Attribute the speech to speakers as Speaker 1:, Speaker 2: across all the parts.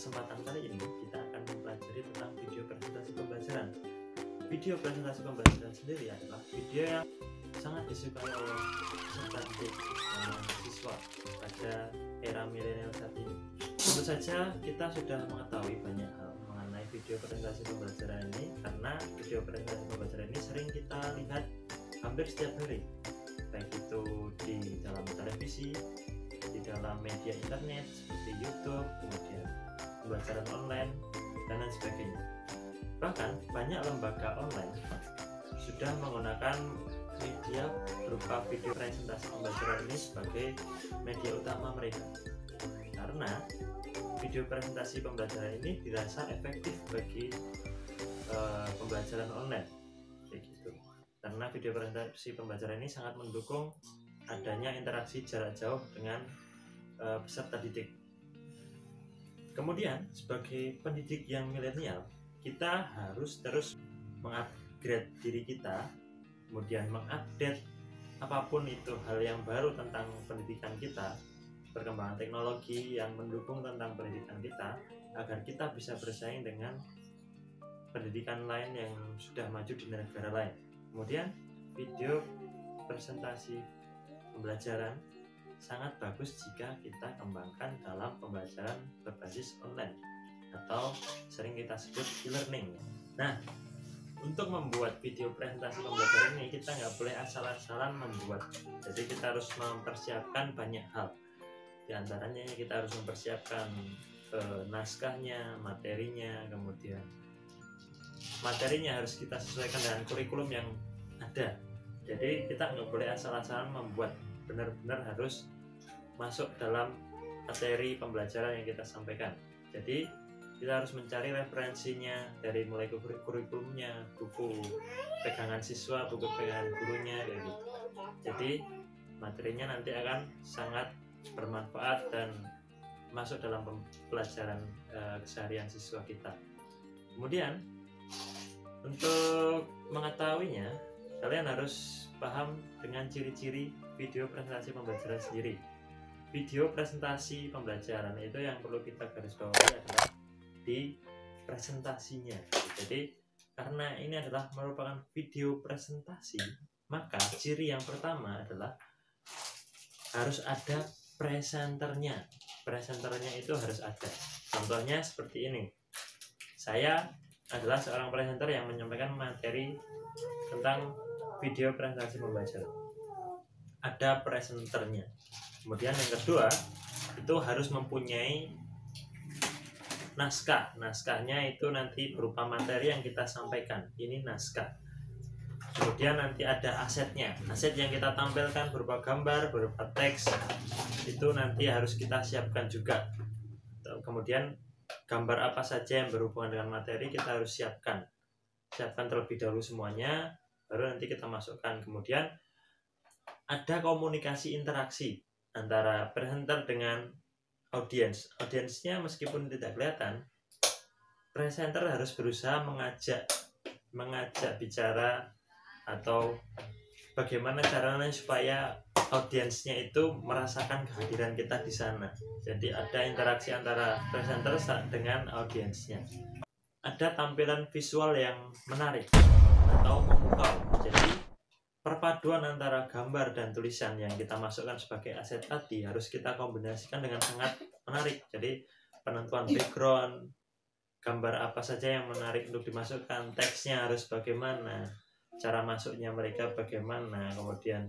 Speaker 1: kesempatan kali ini kita akan mempelajari tentang video presentasi pembelajaran. Video presentasi pembelajaran sendiri adalah video yang sangat disukai oleh peserta didik dan mahasiswa pada era milenial saat ini. Tentu saja kita sudah mengetahui banyak hal mengenai video presentasi pembelajaran ini, karena video presentasi pembelajaran ini sering kita lihat hampir setiap hari, baik itu di dalam televisi, di dalam media internet seperti YouTube, kemudian pembelajaran online, dan lain sebagainya. Bahkan banyak lembaga online sudah menggunakan media berupa video presentasi pembelajaran ini sebagai media utama mereka, karena video presentasi pembelajaran ini dirasa efektif bagi pembelajaran online, kayak gitu. Karena video presentasi pembelajaran ini sangat mendukung adanya interaksi jarak jauh dengan peserta didik. Kemudian sebagai pendidik yang milenial, kita harus terus mengupgrade diri kita, kemudian mengupdate apapun itu hal yang baru tentang pendidikan kita, perkembangan teknologi yang mendukung tentang pendidikan kita, agar kita bisa bersaing dengan pendidikan lain yang sudah maju di negara lain. Kemudian video presentasi pembelajaran sangat bagus jika kita kembangkan dalam pembelajaran berbasis online atau sering kita sebut e-learning. Nah, untuk membuat video presentasi pembelajaran ini kita nggak boleh asal-asalan membuat. Jadi kita harus mempersiapkan banyak hal. Di antaranya kita harus mempersiapkan naskahnya, materinya, kemudian materinya harus kita sesuaikan dengan kurikulum yang ada. Jadi kita nggak boleh asal-asalan membuat, benar-benar harus masuk dalam materi pembelajaran yang kita sampaikan. Jadi kita harus mencari referensinya dari mulai kurikulumnya, buku pegangan siswa, buku pegangan gurunya, kayak gitu. Jadi materinya nanti akan sangat bermanfaat dan masuk dalam pelajaran keseharian siswa kita. Kemudian untuk mengetahuinya, kalian harus paham dengan ciri-ciri video presentasi pembelajaran sendiri. Video presentasi pembelajaran itu yang perlu kita garis bawahi adalah di presentasinya. Jadi karena ini adalah merupakan video presentasi, maka ciri yang pertama adalah harus ada presenternya. Presenternya itu harus ada. Contohnya seperti ini. Saya adalah seorang presenter yang menyampaikan materi tentang video presentasi pembelajaran. Ada presenternya. Kemudian yang kedua, itu harus mempunyai naskah. Naskahnya itu nanti berupa materi yang kita sampaikan. Ini naskah. Kemudian nanti ada asetnya. Aset yang kita tampilkan berupa gambar, berupa teks, itu nanti harus kita siapkan juga. Kemudian gambar apa saja yang berhubungan dengan materi kita harus siapkan terlebih dahulu semuanya, baru nanti kita masukkan. Kemudian ada komunikasi interaksi antara presenter dengan audiens. Audiensnya meskipun tidak kelihatan, presenter harus berusaha mengajak bicara, atau bagaimana caranya supaya audiensnya itu merasakan kehadiran kita di sana. Jadi ada interaksi antara presenter dengan audiensnya. Ada tampilan visual yang menarik atau memukau. Jadi perpaduan antara gambar dan tulisan yang kita masukkan sebagai aset tadi harus kita kombinasikan dengan sangat menarik. Jadi penentuan background, gambar apa saja yang menarik untuk dimasukkan, teksnya harus bagaimana, cara masuknya mereka bagaimana, kemudian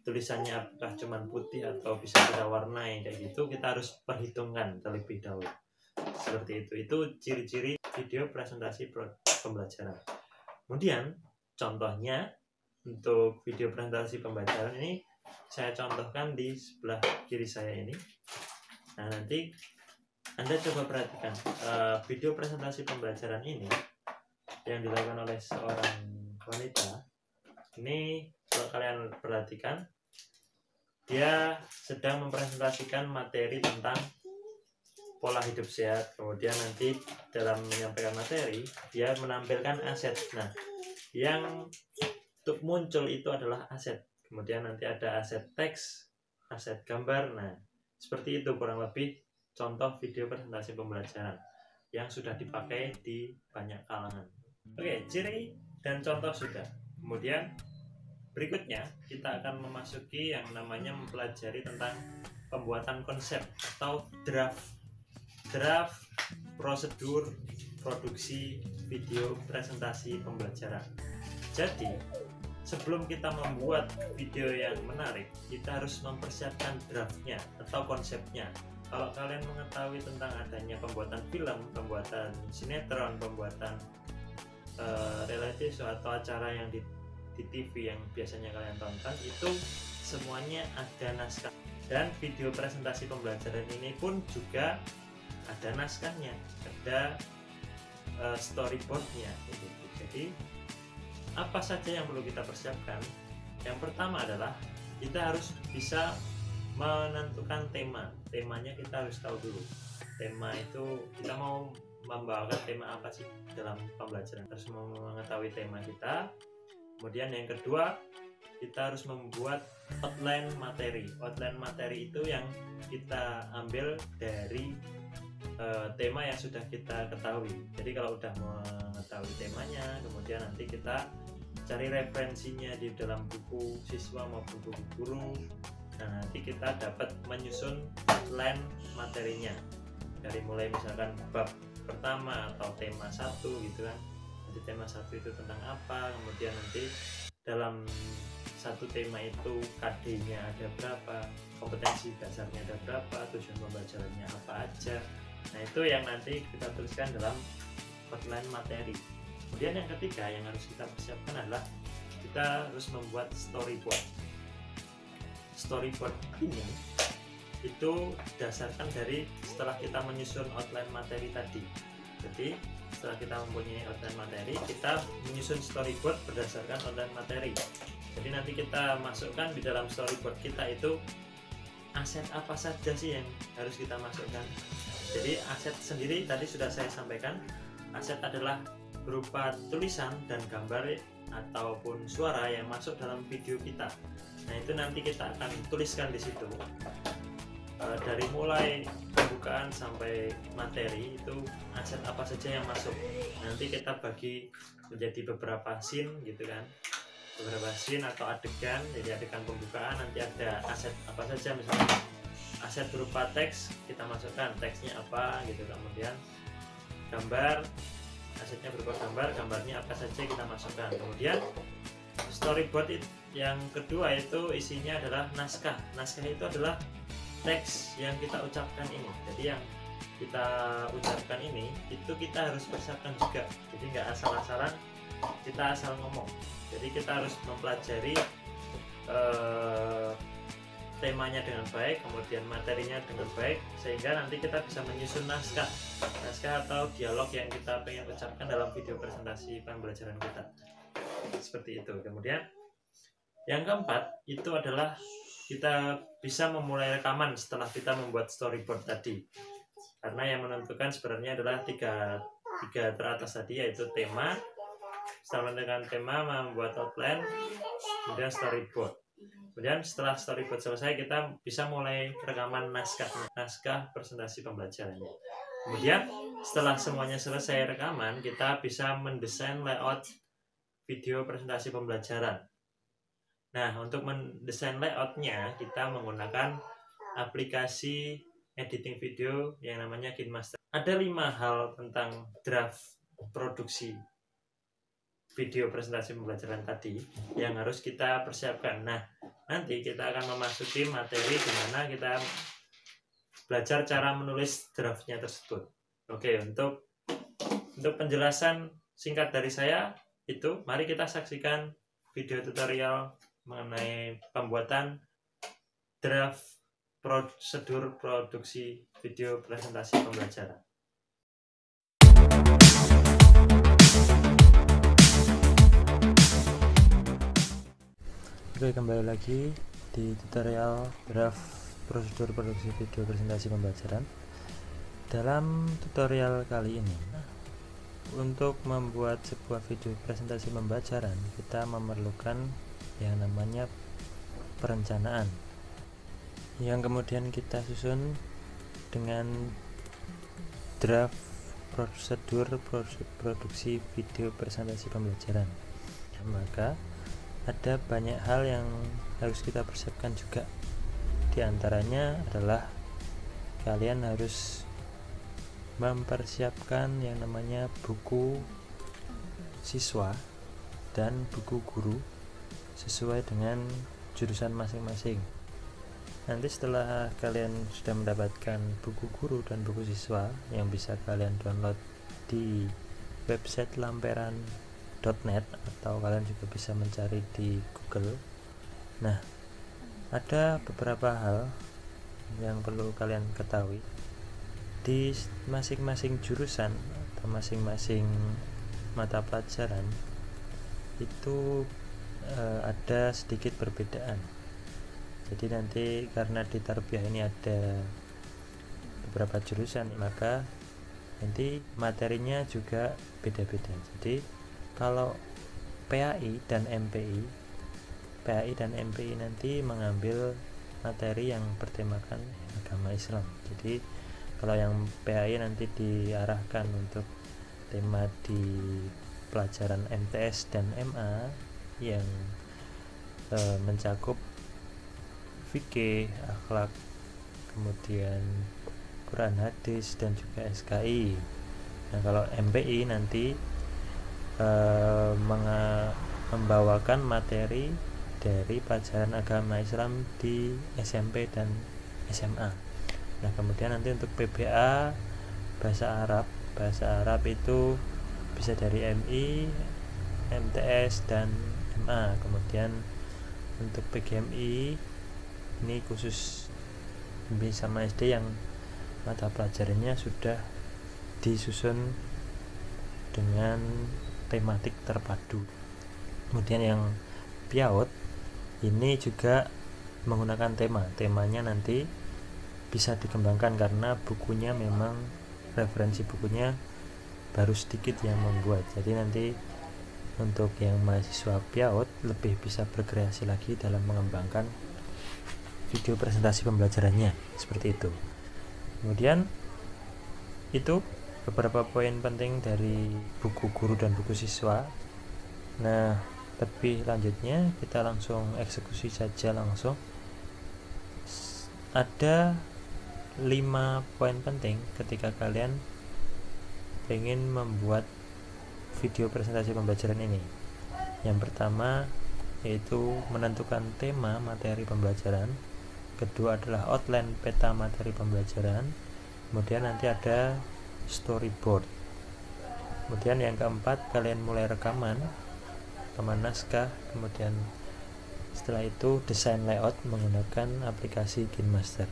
Speaker 1: tulisannya apakah cuma putih atau bisa kita warnai, kayak gitu kita harus perhitungkan terlebih dahulu. Seperti itu ciri-ciri video presentasi pembelajaran. Kemudian contohnya untuk video presentasi pembelajaran ini saya contohkan di sebelah kiri saya ini. Nah, nanti Anda coba perhatikan video presentasi pembelajaran ini yang dilakukan oleh seorang wanita. Ini kalau kalian perhatikan, dia sedang mempresentasikan materi tentang pola hidup sehat. Kemudian nanti dalam menyampaikan materi dia menampilkan aset. Nah, yang untuk muncul itu adalah aset. Kemudian nanti ada aset teks, aset gambar. Nah, seperti itu kurang lebih contoh video presentasi pembelajaran yang sudah dipakai di banyak kalangan. Oke, ciri dan contoh sudah. Kemudian berikutnya kita akan memasuki yang namanya mempelajari tentang pembuatan konsep atau draft prosedur produksi video presentasi pembelajaran. Jadi sebelum kita membuat video yang menarik, kita harus mempersiapkan draftnya atau konsepnya. Kalau kalian mengetahui tentang adanya pembuatan film, pembuatan sinetron, pembuatan reality show atau acara yang di TV yang biasanya kalian tonton, itu semuanya ada naskah. Dan video presentasi pembelajaran ini pun juga ada naskahnya, ada storyboardnya gitu. Jadi apa saja yang perlu kita persiapkan? Yang pertama adalah kita harus bisa menentukan tema. Temanya kita harus tahu dulu. Tema itu kita mau membawakan tema apa sih dalam pembelajaran, harus mengetahui tema kita. Kemudian yang kedua, kita harus membuat outline materi. Outline materi itu yang kita ambil dari tema yang sudah kita ketahui. Jadi kalau udah mengetahui temanya, kemudian nanti kita cari referensinya di dalam buku siswa maupun buku guru. Nah, nanti kita dapat menyusun outline materinya dari mulai misalkan bab pertama atau tema 1 gitu kan. Nanti tema 1 itu tentang apa, kemudian nanti dalam satu tema itu KD-nya ada berapa, kompetensi dasarnya ada berapa, tujuan pembelajarannya apa aja. Nah, itu yang nanti kita tuliskan dalam outline materi. Kemudian yang ketiga yang harus kita persiapkan adalah kita harus membuat storyboard. Storyboard ini itu dasarkan dari setelah kita menyusun outline materi tadi. Jadi setelah kita mempunyai outline materi, kita menyusun storyboard berdasarkan outline materi. Jadi nanti kita masukkan di dalam storyboard kita itu aset apa saja sih yang harus kita masukkan. Jadi aset sendiri tadi sudah saya sampaikan, aset adalah berupa tulisan dan gambar ataupun suara yang masuk dalam video kita. Nah, itu nanti kita akan tuliskan di situ. Dari mulai pembukaan sampai materi itu aset apa saja yang masuk. Nanti kita bagi menjadi beberapa scene gitu kan. Beberapa scene atau adegan. Jadi adegan pembukaan nanti ada aset apa saja, misalnya aset berupa teks kita masukkan teksnya apa gitu, kemudian gambar, asetnya berupa gambar, gambarnya apa saja kita masukkan. Kemudian storyboard yang kedua itu isinya adalah naskah. Naskah itu adalah teks yang kita ucapkan ini. Jadi yang kita ucapkan ini itu kita harus persiapkan juga. Jadi nggak asal-asalan kita asal ngomong. Jadi kita harus mempelajari temanya dengan baik, kemudian materinya dengan baik, sehingga nanti kita bisa menyusun naskah atau dialog yang kita pengen ucapkan dalam video presentasi pembelajaran kita. Seperti itu. Kemudian yang keempat itu adalah kita bisa memulai rekaman setelah kita membuat storyboard tadi. Karena yang menentukan sebenarnya adalah tiga teratas tadi, yaitu tema, setelah menentukan tema, membuat outline, kemudian storyboard. Kemudian setelah storyboard selesai, kita bisa mulai rekaman naskah presentasi pembelajarannya. Kemudian setelah semuanya selesai rekaman, kita bisa mendesain layout video presentasi pembelajaran. Nah, untuk mendesain layoutnya, kita menggunakan aplikasi editing video yang namanya KineMaster. Ada 5 hal tentang draft produksi video presentasi pembelajaran tadi yang harus kita persiapkan. Nah, nanti kita akan memasuki materi di mana kita belajar cara menulis draftnya tersebut. Oke, untuk penjelasan singkat dari saya itu, mari kita saksikan video tutorial mengenai pembuatan draft prosedur produksi video presentasi pembelajaran.
Speaker 2: Oke, kembali lagi di tutorial draft prosedur produksi video presentasi pembelajaran. Dalam tutorial kali ini, untuk membuat sebuah video presentasi pembelajaran, kita memerlukan yang namanya perencanaan, yang kemudian kita susun dengan draft prosedur produksi video presentasi pembelajaran. Maka ada banyak hal yang harus kita persiapkan juga. Di antaranya adalah kalian harus mempersiapkan yang namanya buku siswa dan buku guru sesuai dengan jurusan masing-masing. Nanti setelah kalian sudah mendapatkan buku guru dan buku siswa yang bisa kalian download di website lamperan.net atau kalian juga bisa mencari di Google. Nah, ada beberapa hal yang perlu kalian ketahui. Di masing-masing jurusan atau masing-masing mata pelajaran itu ada sedikit perbedaan. Jadi nanti karena di tarbiyah ini ada beberapa jurusan, maka nanti materinya juga beda-beda. Jadi kalau PAI dan MPI nanti mengambil materi yang bertemakan agama Islam. Jadi kalau yang PAI nanti diarahkan untuk tema di pelajaran MTS dan MA yang mencakup fikih, akhlak, kemudian Quran hadis dan juga SKI. Nah, kalau MPI nanti membawakan materi dari pelajaran agama Islam di SMP dan SMA. Nah, kemudian nanti untuk PBA bahasa Arab itu bisa dari MI, MTS dan MA. Kemudian untuk PGMI ini khusus B sama SD yang mata pelajarannya sudah disusun dengan tematik terpadu. Kemudian yang PIAUD ini juga menggunakan temanya nanti bisa dikembangkan karena bukunya memang referensi bukunya baru sedikit yang membuat. Jadi nanti untuk yang mahasiswa PIAUD lebih bisa berkreasi lagi dalam mengembangkan video presentasi pembelajarannya, seperti itu. Kemudian itu beberapa poin penting dari buku guru dan buku siswa. Nah, lebih lanjutnya kita langsung eksekusi saja langsung. Ada 5 poin penting ketika kalian ingin membuat video presentasi pembelajaran ini. Yang pertama yaitu menentukan tema materi pembelajaran. Kedua adalah outline peta materi pembelajaran. Kemudian nanti ada storyboard. Kemudian yang keempat, kalian mulai rekaman naskah. Kemudian setelah itu desain layout menggunakan aplikasi KineMaster.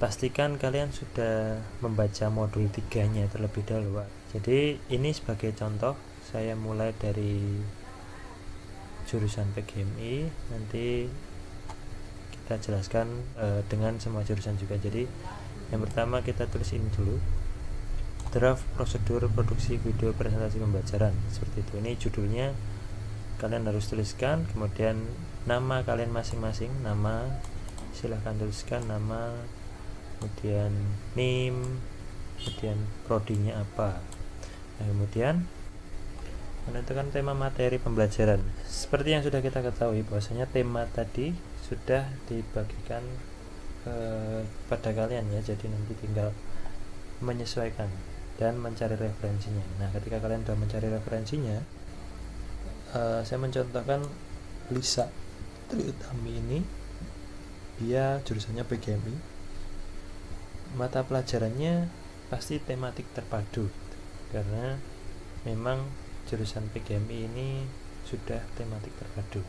Speaker 2: Pastikan kalian sudah membaca modul 3-nya terlebih dahulu. Jadi ini sebagai contoh, saya mulai dari jurusan PGMI, nanti kita jelaskan dengan semua jurusan juga. Jadi yang pertama kita tulis ini dulu, draft prosedur produksi video presentasi pembelajaran, seperti itu. Ini judulnya kalian harus tuliskan. Kemudian nama kalian masing-masing, nama silahkan tuliskan nama, kemudian NIM, kemudian prodinya apa. Nah, kemudian menentukan tema materi pembelajaran. Seperti yang sudah kita ketahui bahwasanya tema tadi sudah dibagikan pada kalian ya, jadi nanti tinggal menyesuaikan dan mencari referensinya. Nah, ketika kalian sudah mencari referensinya, saya mencontohkan Lisa Triutami ini, dia jurusannya PGMI, mata pelajarannya pasti tematik terpadu karena memang jurusan PGMI ini sudah tematik terpadu.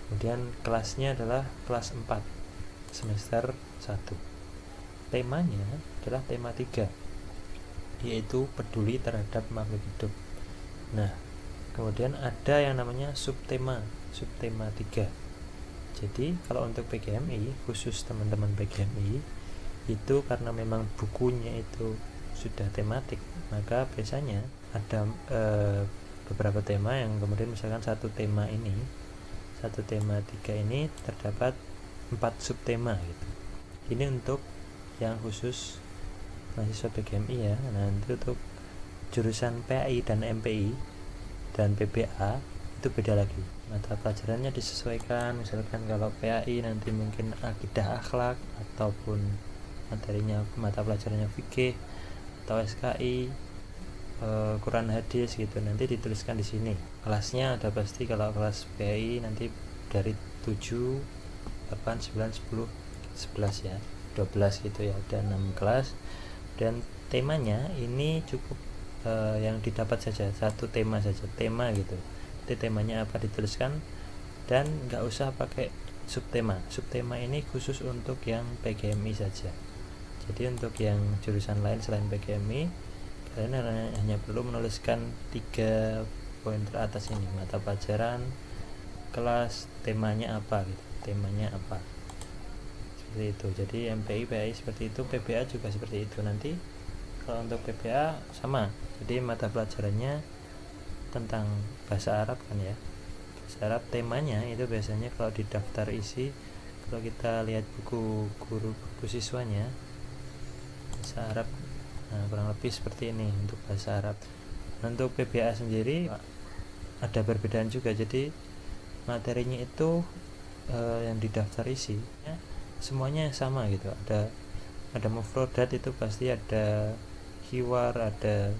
Speaker 2: Kemudian kelasnya adalah kelas 4 semester 1. Temanya adalah tema 3, yaitu peduli terhadap makhluk hidup. Nah, kemudian ada yang namanya subtema 3. Jadi kalau untuk PGMI, khusus teman-teman PGMI itu karena memang bukunya itu sudah tematik, maka biasanya ada beberapa tema yang kemudian misalkan satu tema 3 ini terdapat 4 subtema gitu. Ini untuk yang khusus mahasiswa PGMI ya. Nah, nanti untuk jurusan PAI dan MPI dan PBA itu beda lagi, mata pelajarannya disesuaikan. Misalkan kalau PAI nanti mungkin akidah akhlak, ataupun materinya mata pelajarannya fikih atau SKI, Quran hadis gitu, nanti dituliskan di sini kelasnya. Ada pasti kalau kelas PAI nanti dari 7, 8, 9, 10, 11 ya, 12 gitu ya, ada 6 kelas. Dan temanya ini cukup yang didapat saja satu tema saja, tema gitu. Jadi temanya apa dituliskan, dan nggak usah pakai subtema. Subtema ini khusus untuk yang PGMI saja. Jadi untuk yang jurusan lain selain PGMI, kalian hanya perlu menuliskan 3 poin teratas ini, mata pelajaran, kelas, temanya apa gitu, temanya apa, seperti itu. Jadi MPI, PAI seperti itu, PBA juga seperti itu. Nanti kalau untuk PBA sama, jadi mata pelajarannya tentang bahasa Arab kan ya, bahasa Arab. Temanya itu biasanya kalau di daftar isi, kalau kita lihat buku guru, buku siswanya bahasa Arab, nah kurang lebih seperti ini untuk bahasa Arab. Untuk PBA sendiri ada perbedaan juga, jadi materinya itu yang di daftar isi ya, semuanya sama gitu. Ada mufrodat, itu pasti ada hiwar, ada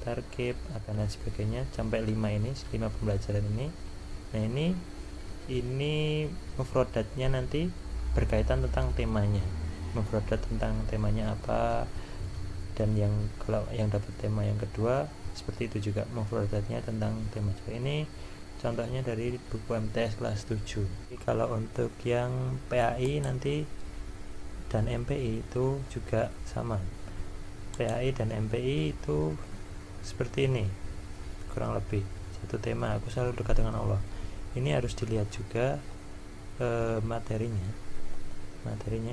Speaker 2: tarkib, ada dan sebagainya, sampai 5 ini, 5 pembelajaran ini. Nah ini mufrodatnya nanti berkaitan tentang temanya, mufrodat tentang temanya apa. Dan yang kalau yang dapat tema yang kedua seperti itu juga, mufrodatnya tentang tema juga. Ini contohnya dari buku MTS kelas 7. Jadi kalau untuk yang PAI nanti dan MPI itu juga sama. PAI dan MPI itu seperti ini kurang lebih, satu tema, aku selalu dekat dengan Allah. Ini harus dilihat juga materinya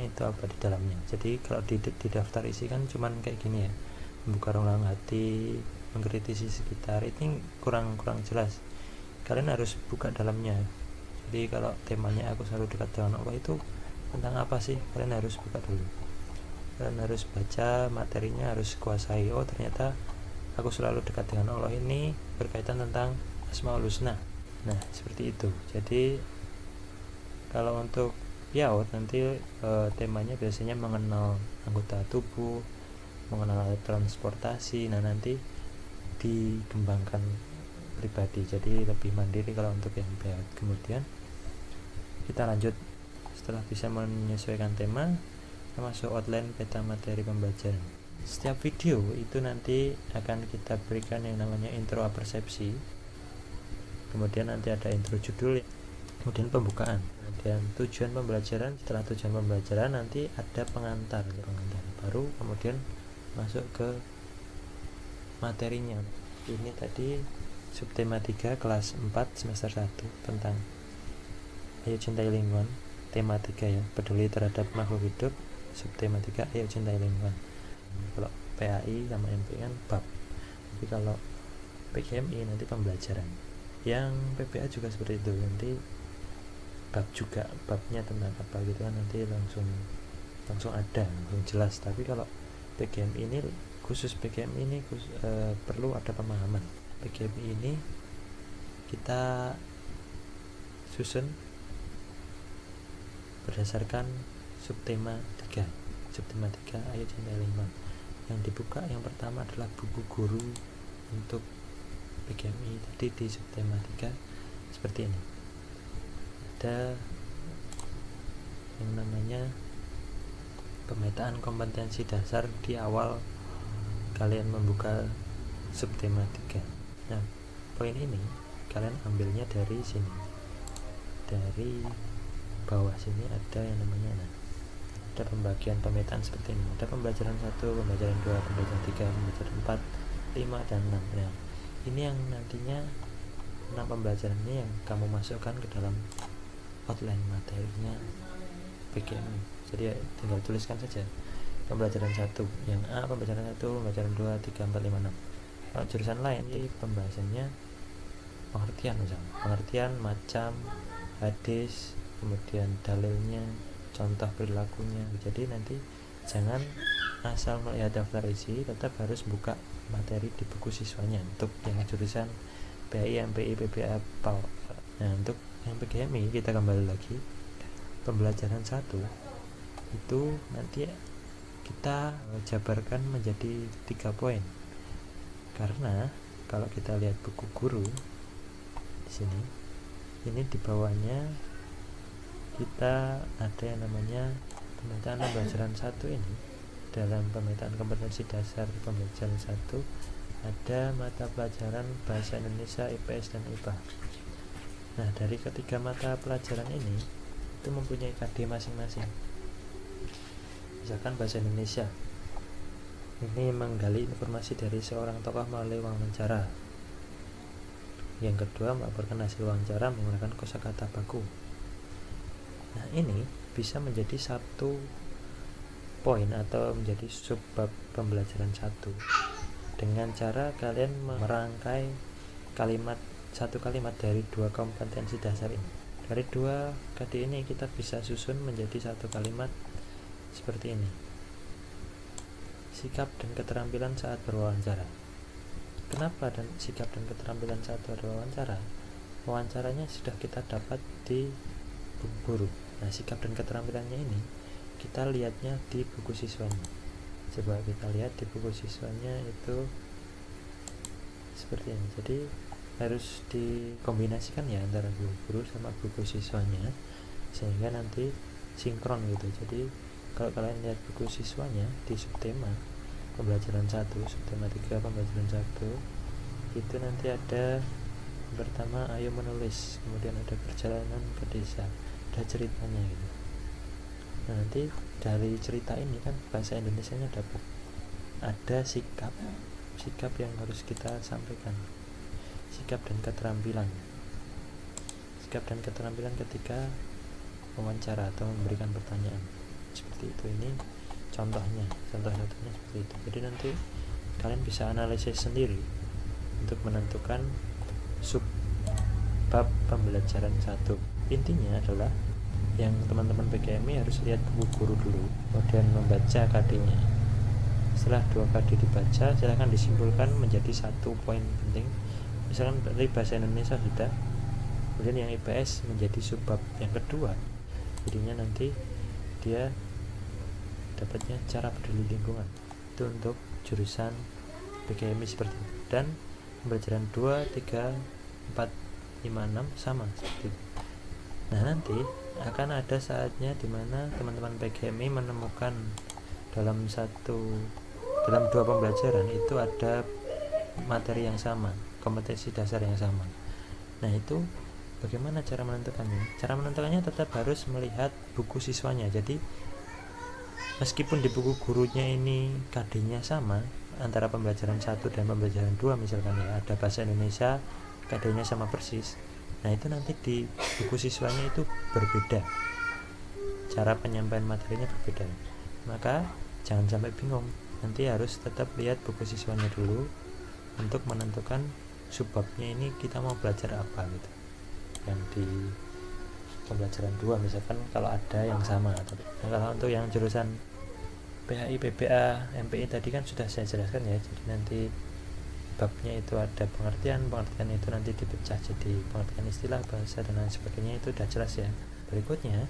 Speaker 2: itu apa di dalamnya. Jadi kalau di daftar isi kan cuman kayak gini ya, membuka ruang hati, mengkritisi sekitar, ini kurang jelas. Kalian harus buka dalamnya. Jadi kalau temanya aku selalu dekat dengan Allah itu tentang apa sih, kalian harus buka dulu, kalian harus baca materinya, harus kuasai. Oh ternyata aku selalu dekat dengan Allah ini berkaitan tentang Asmaul Husna. Nah seperti itu. Jadi kalau untuk PIAOT nanti temanya biasanya mengenal anggota tubuh, mengenal transportasi. Nah nanti dikembangkan pribadi, jadi lebih mandiri kalau untuk yang PIAOT. Kemudian kita lanjut, setelah bisa menyesuaikan tema, kita masuk outline peta materi pembelajaran. Setiap video itu nanti akan kita berikan yang namanya intro persepsi, kemudian nanti ada intro judul, kemudian pembukaan, kemudian tujuan pembelajaran. Setelah tujuan pembelajaran nanti ada pengantar baru, kemudian masuk ke materinya. Ini tadi subtema 3 kelas 4 semester 1 tentang Ayo Cintai Lingkungan. Tema 3 ya, peduli terhadap makhluk hidup. Subtema 3 Ayo Cintai Lingkungan. Kalau PAI sama MPI kan bab, tapi kalau PGMI nanti pembelajaran. Yang PBA juga seperti itu, nanti bab juga, babnya tentang apa gitu kan, nanti langsung ada, langsung jelas. Tapi kalau PGMI ini khusus, PGMI ini perlu ada pemahaman. PGMI ini kita susun berdasarkan subtema 3 Ayo Cintai Lingkungan. Yang dibuka yang pertama adalah buku guru untuk PGMI tadi di subtema 3 seperti ini. Ada yang namanya pemetaan kompetensi dasar di awal kalian membuka subtema 3. Nah poin ini kalian ambilnya dari sini, dari bawah sini ada yang namanya ada pembagian pemetaan seperti ini. Ada pembelajaran 1, pembelajaran 2, pembelajaran 3, pembelajaran 4, 5 dan 6. Nah ini yang nantinya 6 pembelajaran ini yang kamu masukkan ke dalam outline materinya PGMI. Jadi ya, tinggal tuliskan saja pembelajaran 1 yang A, pembelajaran 1, pembelajaran 2, 3, 4, 5, 6. Kalau jurusan lain ini pembahasannya pengertian, misalnya pengertian, macam, hadis, kemudian dalilnya, contoh perilakunya. Jadi nanti jangan asal melihat daftar isi, tetap harus buka materi di buku siswanya untuk yang jurusan PAI, MPI, PPA, PAL. Nah, untuk yang PGMI kita kembali lagi, pembelajaran 1 itu nanti kita jabarkan menjadi 3 poin, karena kalau kita lihat buku guru di sini, ini di bawahnya kita ada yang namanya pemetaan pembelajaran 1. Ini dalam pemetaan kompetensi dasar pembelajaran 1 ada mata pelajaran bahasa Indonesia, IPS, dan IPA. Nah, dari ketiga mata pelajaran ini itu mempunyai KD masing-masing. Misalkan bahasa Indonesia, ini menggali informasi dari seorang tokoh melalui wawancara. Yang kedua, melaporkan hasil wawancara menggunakan kosakata baku. Nah, ini bisa menjadi 1 poin atau menjadi subbab pembelajaran 1 dengan cara kalian merangkai satu kalimat dari 2 kompetensi dasar ini. Dari 2 KD ini kita bisa susun menjadi 1 kalimat seperti ini: sikap dan keterampilan saat berwawancara. Kenapa dan sikap dan keterampilan saat berwawancara? Wawancaranya sudah kita dapat di buku guru. Nah, sikap dan keterampilannya ini kita lihatnya di buku siswanya. Coba kita lihat di buku siswanya itu seperti ini. Jadi harus dikombinasikan ya antara buku guru sama buku siswanya sehingga nanti sinkron gitu. Jadi kalau kalian lihat buku siswanya di subtema pembelajaran 1, subtema 3 pembelajaran 1, itu nanti ada pertama ayo menulis, kemudian ada perjalanan ke desa, ada ceritanya gitu. Nah, nanti dari cerita ini kan bahasa Indonesianya dapat, ada sikap yang harus kita sampaikan, sikap dan keterampilan ketika wawancara atau memberikan pertanyaan seperti itu. Ini contoh satunya seperti itu. Jadi nanti kalian bisa analisis sendiri untuk menentukan subbab pembelajaran 1. Intinya adalah yang teman-teman PGMI harus lihat buku guru dulu, kemudian membaca KD-nya. Setelah 2 KD dibaca, silahkan disimpulkan menjadi 1 poin penting. Misalkan dari bahasa Indonesia sudah, kemudian yang IPS menjadi subbab yang kedua. Jadinya nanti dia dapatnya cara peduli lingkungan, itu untuk jurusan PGMI seperti itu. Dan pembelajaran 2, 3, 4, 5, 6 sama seperti itu. Nah, nanti akan ada saatnya dimana teman-teman PGMI menemukan dalam 2 pembelajaran itu ada materi yang sama, kompetensi dasar yang sama. Nah, itu bagaimana cara menentukannya? Cara menentukannya tetap harus melihat buku siswanya. Jadi meskipun di buku gurunya ini KD-nya sama antara pembelajaran 1 dan pembelajaran 2 misalkan ya, ada bahasa Indonesia KD-nya sama persis. Nah, itu nanti di buku siswanya itu berbeda, cara penyampaian materinya berbeda. Maka jangan sampai bingung, nanti harus tetap lihat buku siswanya dulu untuk menentukan subbabnya ini kita mau belajar apa gitu. Yang di pembelajaran 2 misalkan kalau ada yang sama. Nah, kalau untuk yang jurusan PAI, PPA, MPI tadi kan sudah saya jelaskan ya. Jadi nanti babnya itu ada pengertian itu nanti dipecah jadi pengertian istilah, bahasa, dan lain sebagainya, itu sudah jelas ya. Berikutnya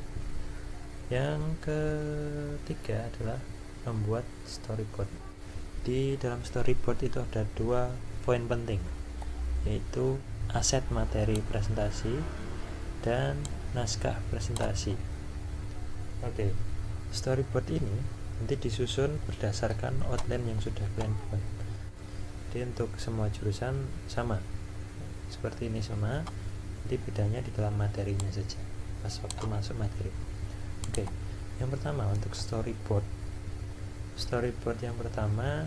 Speaker 2: yang ketiga adalah membuat storyboard. Di dalam storyboard itu ada 2 poin penting, yaitu aset materi presentasi dan naskah presentasi. Oke, storyboard ini nanti disusun berdasarkan outline yang sudah kalian buat. Jadi untuk semua jurusan sama seperti ini semua, nanti bedanya di dalam materinya saja pas waktu masuk materi. Oke, yang pertama untuk storyboard yang pertama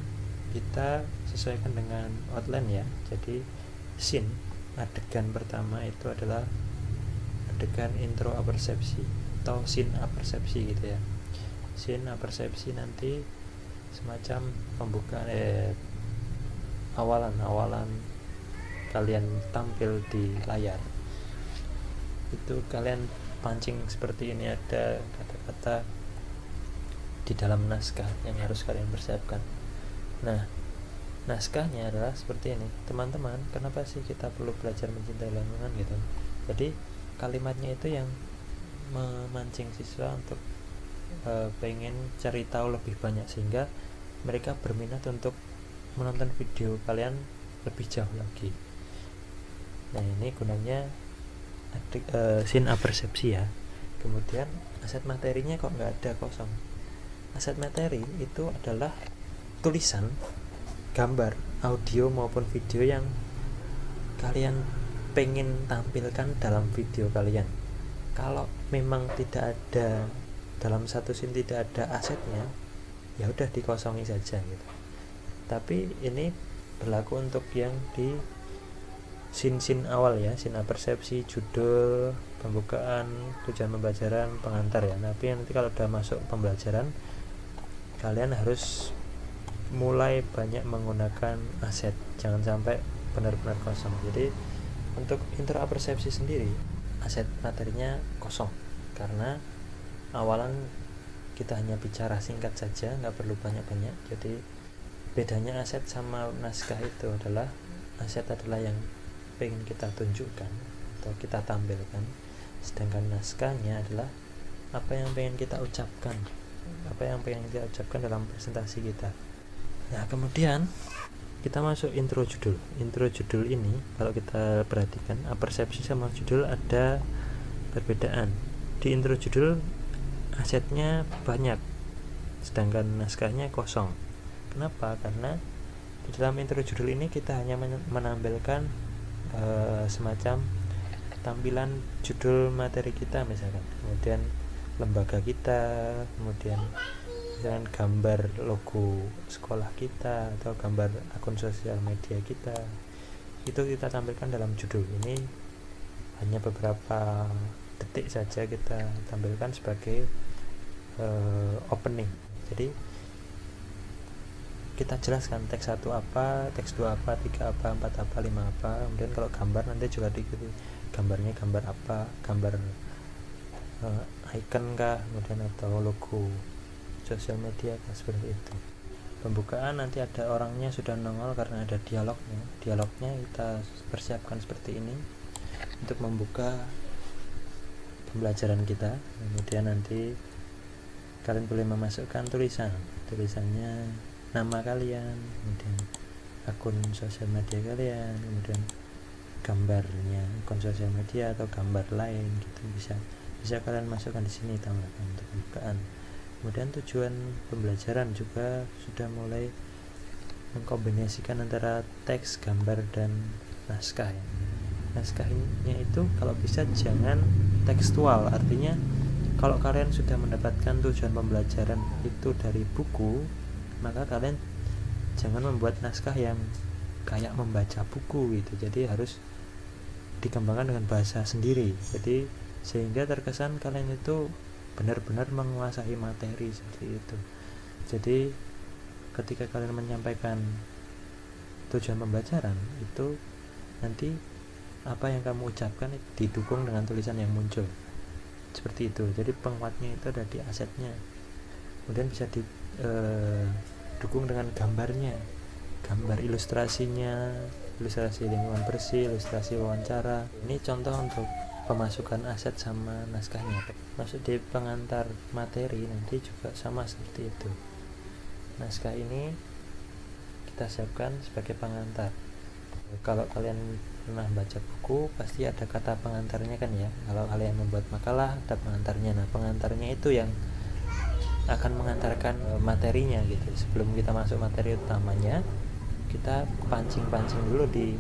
Speaker 2: kita sesuaikan dengan outline ya. Jadi scene adegan pertama itu adalah adegan intro apersepsi atau scene apersepsi gitu ya. Scene apersepsi nanti semacam pembukaan awalan kalian tampil di layar. Itu kalian pancing seperti ini, ada kata-kata di dalam naskah yang harus kalian persiapkan. Nah, naskahnya adalah seperti ini, teman-teman. Kenapa sih kita perlu belajar mencintai lingkungan gitu? Jadi kalimatnya itu yang memancing siswa untuk pengen cari tahu lebih banyak, sehingga mereka berminat untuk menonton video kalian lebih jauh lagi. Nah, ini gunanya scene apersepsi ya. Kemudian aset materinya kok nggak ada, kosong. Aset materi itu adalah tulisan, gambar, audio maupun video yang kalian pengen tampilkan dalam video kalian. Kalau memang tidak ada, dalam satu scene tidak ada asetnya, ya udah dikosongi saja gitu. Tapi ini berlaku untuk yang di scene awal ya, scene apersepsi, judul, pembukaan, tujuan pembelajaran, pengantar ya. Tapi nanti kalau udah masuk pembelajaran, kalian harus mulai banyak menggunakan aset, jangan sampai benar-benar kosong. Jadi untuk intro apersepsi sendiri, aset materinya kosong karena awalan kita hanya bicara singkat saja, nggak perlu banyak-banyak. Jadi bedanya aset sama naskah itu adalah aset adalah yang pengen kita tunjukkan atau kita tampilkan, sedangkan naskahnya adalah apa yang pengen kita ucapkan, apa yang pengen kita ucapkan dalam presentasi kita. Nah, kemudian kita masuk intro judul. Intro judul ini kalau kita perhatikan, apersepsi sama judul ada perbedaan. Di intro judul asetnya banyak, sedangkan naskahnya kosong. Kenapa? Karena di dalam intro judul ini kita hanya menampilkan semacam tampilan judul materi kita misalkan, kemudian lembaga kita, kemudian misalkan gambar logo sekolah kita atau gambar akun sosial media kita, itu kita tampilkan dalam judul. Ini hanya beberapa detik saja kita tampilkan sebagai opening. Jadi kita jelaskan teks 1 apa, teks 2 apa, 3 apa, 4 apa, 5 apa. Kemudian kalau gambar nanti juga diikuti gambarnya, gambar apa, gambar icon kah, kemudian atau logo sosial media kah, seperti itu. Pembukaan nanti ada orangnya sudah nongol karena ada dialognya kita persiapkan seperti ini untuk membuka pembelajaran kita. Kemudian nanti kalian boleh memasukkan tulisannya nama kalian, kemudian akun sosial media kalian, kemudian gambarnya akun sosial media atau gambar lain gitu, bisa kalian masukkan di sini tambahkan untuk pembukaan. Kemudian tujuan pembelajaran juga sudah mulai mengkombinasikan antara teks, gambar, dan naskah ya. Naskahnya itu kalau bisa jangan tekstual, artinya kalau kalian sudah mendapatkan tujuan pembelajaran itu dari buku, maka kalian jangan membuat naskah yang kayak membaca buku gitu. Jadi harus dikembangkan dengan bahasa sendiri, jadi sehingga terkesan kalian itu benar-benar menguasai materi seperti itu. Jadi ketika kalian menyampaikan tujuan pembelajaran itu, nanti apa yang kamu ucapkan didukung dengan tulisan yang muncul seperti itu. Jadi penguatnya itu ada di asetnya, kemudian bisa didukung dengan gambarnya, gambar ilustrasinya, ilustrasi lingkungan bersih, ilustrasi wawancara. Ini contoh untuk pemasukan aset sama naskahnya. Masuk di pengantar materi nanti juga sama seperti itu. Naskah ini kita siapkan sebagai pengantar. Kalau kalian pernah baca buku pasti ada kata pengantarnya kan ya. Kalau kalian membuat makalah ada pengantarnya. Nah, pengantarnya itu yang akan mengantarkan materinya gitu. Sebelum kita masuk materi utamanya, kita pancing-pancing dulu di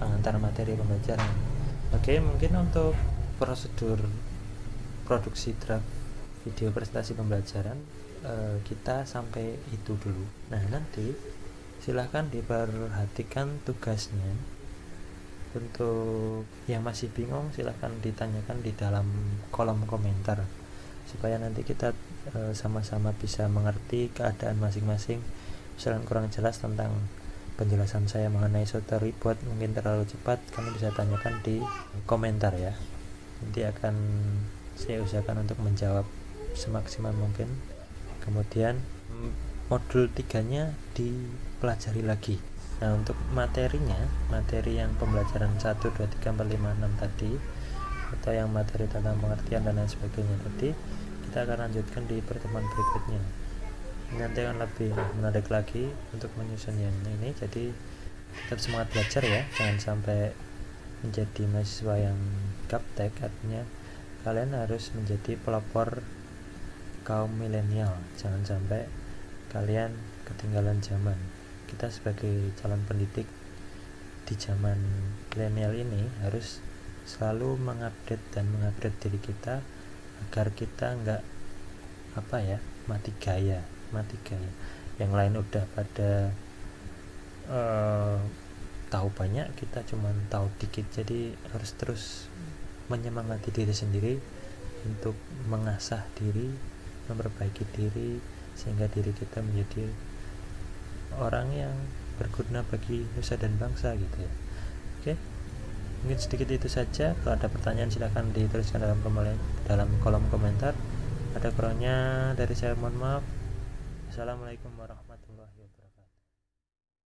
Speaker 2: pengantar materi pembelajaran. Oke, mungkin untuk prosedur produksi draft video presentasi pembelajaran kita sampai itu dulu. Nah, nanti silahkan diperhatikan tugasnya. Untuk yang masih bingung silahkan ditanyakan di dalam kolom komentar, supaya nanti kita sama-sama bisa mengerti keadaan masing-masing. Misalkan kurang jelas tentang penjelasan saya mengenai storyboard, mungkin terlalu cepat, kalian bisa tanyakan di komentar ya. Nanti akan saya usahakan untuk menjawab semaksimal mungkin. kemudian modul 3 nya dipelajari lagi. Nah, untuk materinya, materi yang pembelajaran 1, 2, 3, 4, 5, 6 tadi, atau yang materi tentang pengertian dan lain sebagainya tadi, kita akan lanjutkan di pertemuan berikutnya. Nanti akan lebih menarik lagi untuk menyusun yang ini. Jadi tetap semangat belajar ya, jangan sampai menjadi mahasiswa yang gaptek. Artinya kalian harus menjadi pelopor kaum milenial, jangan sampai kalian ketinggalan zaman. Kita sebagai calon pendidik di zaman milenial ini harus selalu mengupdate dan mengupgrade diri kita agar kita nggak mati gaya. Yang lain udah pada tahu banyak, kita cuman tahu dikit. Jadi harus terus menyemangati diri sendiri untuk mengasah diri, memperbaiki diri, sehingga diri kita menjadi orang yang berguna bagi nusa dan bangsa gitu ya. Oke, mungkin sedikit itu saja. Kalau ada pertanyaan silahkan dituliskan dalam kolom komentar. Ada kurangnya dari saya mohon maaf. Assalamualaikum warahmatullahi wabarakatuh.